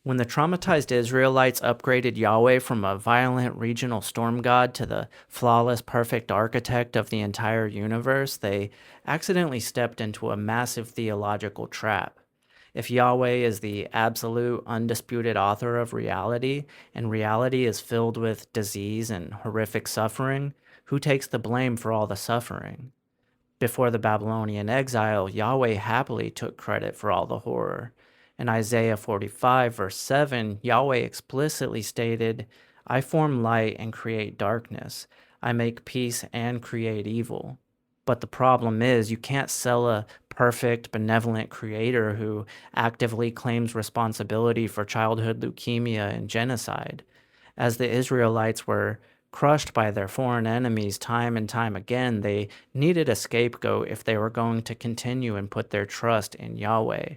When the traumatized Israelites upgraded Yahweh from a violent regional storm god to the flawless, perfect architect of the entire universe, they accidentally stepped into a massive theological trap. If Yahweh is the absolute, undisputed author of reality, and reality is filled with disease and horrific suffering, who takes the blame for all the suffering? Before the Babylonian exile, Yahweh happily took credit for all the horror. In Isaiah 45, verse 7, Yahweh explicitly stated, I form light and create darkness. I make peace and create evil. But the problem is, you can't sell a perfect, benevolent creator who actively claims responsibility for childhood leukemia and genocide. As the Israelites were crushed by their foreign enemies time and time again, they needed a scapegoat if they were going to continue and put their trust in Yahweh.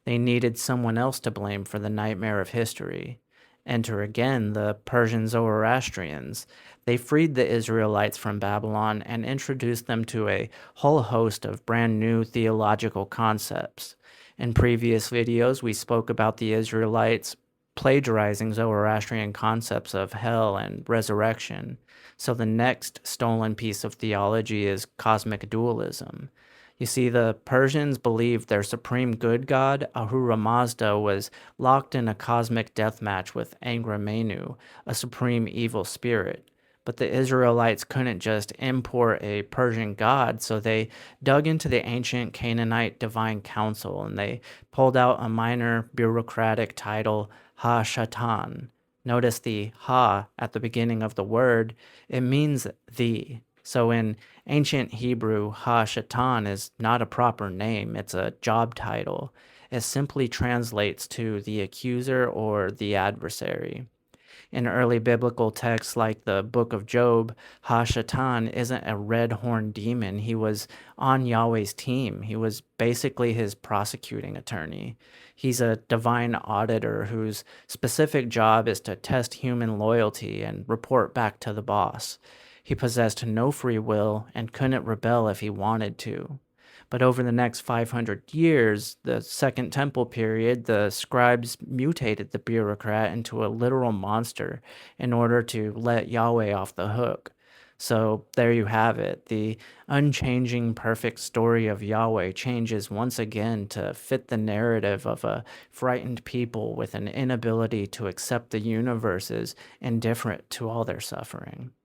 They needed someone else to blame for the nightmare of history. Enter again the Persian Zoroastrians. They freed the Israelites from Babylon and introduced them to a whole host of brand new theological concepts. In previous videos, we spoke about the Israelites plagiarizing Zoroastrian concepts of hell and resurrection. So the next stolen piece of theology is cosmic dualism. You see, the Persians believed their supreme good god, Ahura Mazda, was locked in a cosmic death match with Angra Mainyu, a supreme evil spirit. But the Israelites couldn't just import a Persian god, so they dug into the ancient Canaanite divine council and they pulled out a minor bureaucratic title, Ha-Shatan. Notice the Ha at the beginning of the word, it means the. So in ancient Hebrew, Ha-Shatan is not a proper name, it's a job title. It simply translates to the accuser or the adversary. In early biblical texts like the Book of Job, Ha-Shatan isn't a red-horned demon. He was on Yahweh's team. He was basically his prosecuting attorney. He's a divine auditor whose specific job is to test human loyalty and report back to the boss. He possessed no free will and couldn't rebel if he wanted to. But over the next 500 years, the Second Temple period, the scribes mutated the bureaucrat into a literal monster in order to let Yahweh off the hook. So there you have it. The unchanging, perfect story of Yahweh changes once again to fit the narrative of a frightened people with an inability to accept the universe as indifferent to all their suffering.